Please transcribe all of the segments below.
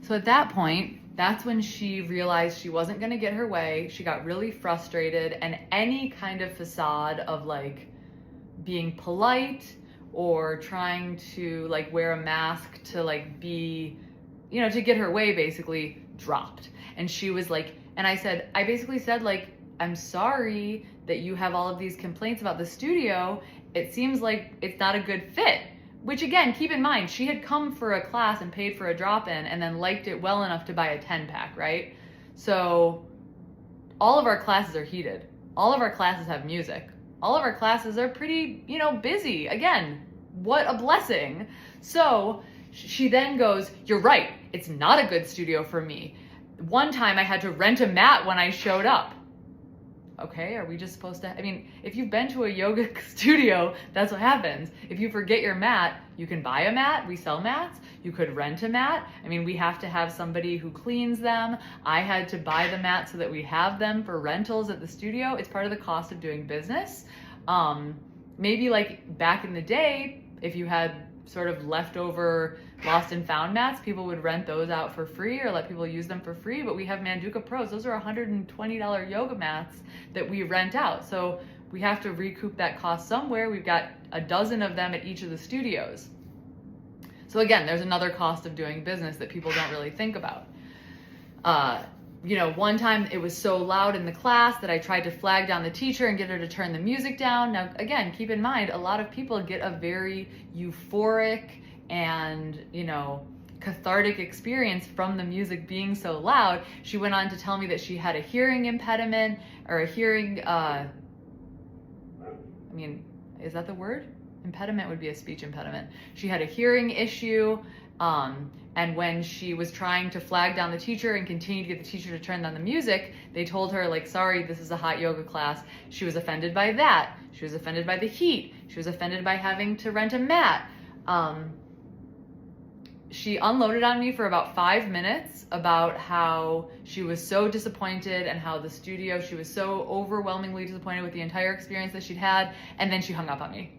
So at that point, that's when she realized she wasn't going to get her way. She got really frustrated, and any kind of facade of like being polite or trying to like wear a mask to like be, you know, to get her way basically dropped. And she was like, and I basically said like, I'm sorry that you have all of these complaints about the studio. It seems like it's not a good fit. Which again, keep in mind, she had come for a class and paid for a drop-in and then liked it well enough to buy a 10-pack, right? So all of our classes are heated. All of our classes have music. All of our classes are pretty, you know, busy. Again, what a blessing. So she then goes, you're right, it's not a good studio for me. One time I had to rent a mat when I showed up. Okay, are we just supposed to, I mean, if you've been to a yoga studio, that's what happens. If you forget your mat, you can buy a mat. We sell mats. You could rent a mat. I mean, we have to have somebody who cleans them. I had to buy the mat so that we have them for rentals at the studio. It's part of the cost of doing business. Maybe like back in the day, if you had sort of leftover lost and found mats, people would rent those out for free or let people use them for free. But we have Manduka Pros. Those are $120 yoga mats that we rent out. So we have to recoup that cost somewhere. We've got a dozen of them at each of the studios. So again, there's another cost of doing business that people don't really think about. You know, one time it was so loud in the class that I tried to flag down the teacher and get her to turn the music down. Now, again, keep in mind, a lot of people get a very euphoric and, you know, cathartic experience from the music being so loud. She went on to tell me that she had a hearing impediment or a hearing, I mean, is that the word? Impediment would be a speech impediment. She had a hearing issue. And when she was trying to flag down the teacher and continue to get the teacher to turn down the music, they told her like, sorry, this is a hot yoga class. She was offended by that. She was offended by the heat. She was offended by having to rent a mat. She unloaded on me for about 5 minutes about how she was so disappointed and how the studio, she was so overwhelmingly disappointed with the entire experience that she'd had. And then she hung up on me.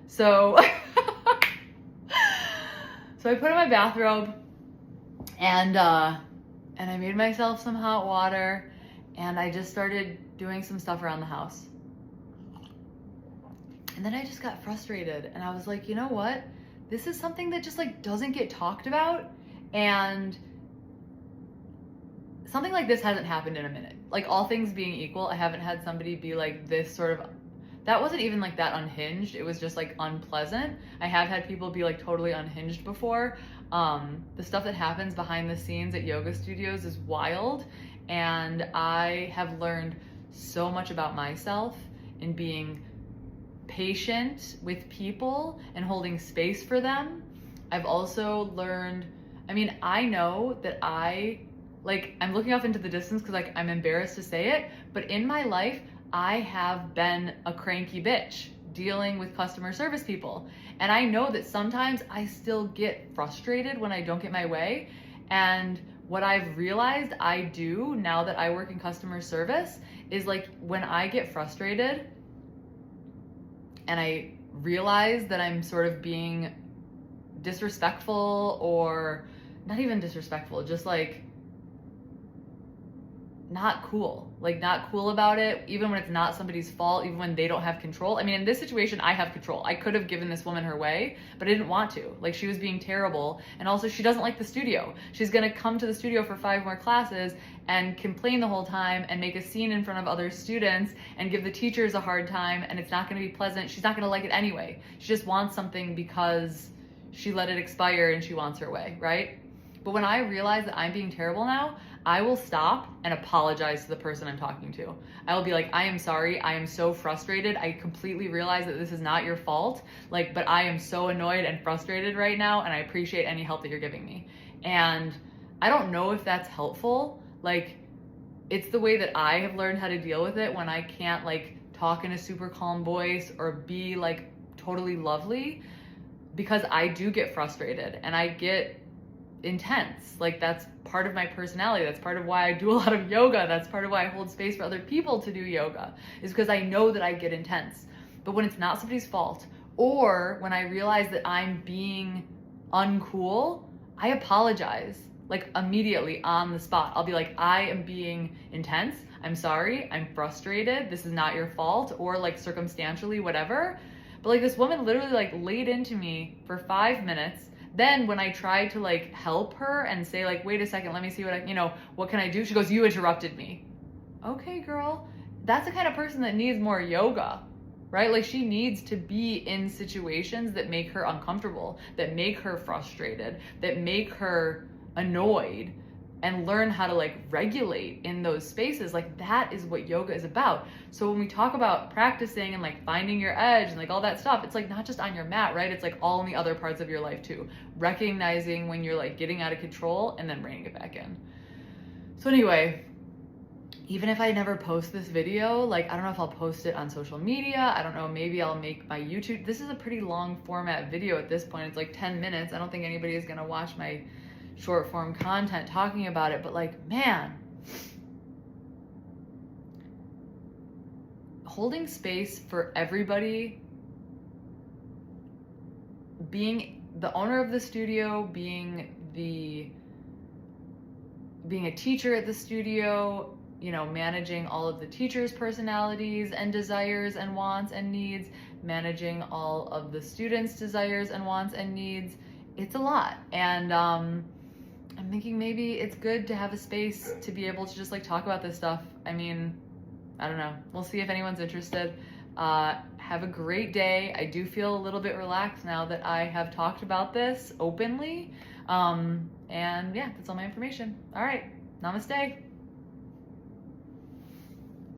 So, so I put on my bathrobe and I made myself some hot water and I just started doing some stuff around the house. And then I just got frustrated and I was like, you know what? This is something that just like doesn't get talked about, and something like this hasn't happened in a minute. Like, all things being equal, I haven't had somebody be like this sort of, that wasn't even like that unhinged. It was just like unpleasant. I have had people be like totally unhinged before. The stuff that happens behind the scenes at yoga studios is wild. And I have learned so much about myself in being patient with people and holding space for them. I've also learned, I mean, I know that I'm looking off into the distance because like I'm embarrassed to say it, but in my life, I have been a cranky bitch dealing with customer service people. And I know that sometimes I still get frustrated when I don't get my way. And what I've realized I do now that I work in customer service is like when I get frustrated and I realize that I'm sort of being disrespectful, or not even disrespectful, just like not cool about it, even when it's not somebody's fault, even when they don't have control. I mean, in this situation, I have control. I could have given this woman her way, but I didn't want to. Like, she was being terrible. And also, she doesn't like the studio. She's gonna come to the studio for 5 more classes and complain the whole time and make a scene in front of other students and give the teachers a hard time, and it's not gonna be pleasant. She's not gonna like it anyway. She just wants something because she let it expire and she wants her way, right? But when I realize that I'm being terrible now, I will stop and apologize to the person I'm talking to. I will be like, I am sorry. I am so frustrated. I completely realize that this is not your fault. Like, but I am so annoyed and frustrated right now, and I appreciate any help that you're giving me. And I don't know if that's helpful. Like, it's the way that I have learned how to deal with it when I can't like talk in a super calm voice or be like totally lovely, because I do get frustrated and I get intense. Like, that's part of my personality. That's part of why I do a lot of yoga. That's part of why I hold space for other people to do yoga, is because I know that I get intense. But when it's not somebody's fault, or when I realize that I'm being uncool, I apologize. like immediately on the spot. I'll be like, I am being intense. I'm sorry. I'm frustrated. This is not your fault, or like circumstantially, whatever. But like this woman literally like laid into me for 5 minutes. Then when I tried to like help her and say like, wait a second, let me see what what can I do? She goes, you interrupted me. Okay, girl. That's the kind of person that needs more yoga, right? Like she needs to be in situations that make her uncomfortable, that make her frustrated, that make her annoyed, and learn how to like regulate in those spaces. Like that is what yoga is about. So when we talk about practicing and like finding your edge and like all that stuff, it's like not just on your mat, right? It's like all in the other parts of your life too. Recognizing when you're like getting out of control and then reining it back in. So anyway, even if I never post this video, like I don't know if I'll post it on social media. I don't know, maybe I'll make my YouTube. This is a pretty long format video at this point. It's like 10 minutes. I don't think anybody is gonna watch my short form content talking about it, but like, man, holding space for everybody, being the owner of the studio, being a teacher at the studio, managing all of the teachers' personalities and desires and wants and needs, managing all of the students' desires and wants and needs. It's a lot. And I'm thinking maybe it's good to have a space to be able to just like talk about this stuff. I mean, I don't know. We'll see if anyone's interested. Have a great day. I do feel a little bit relaxed now that I have talked about this openly. And yeah, that's all my information. All right. Namaste.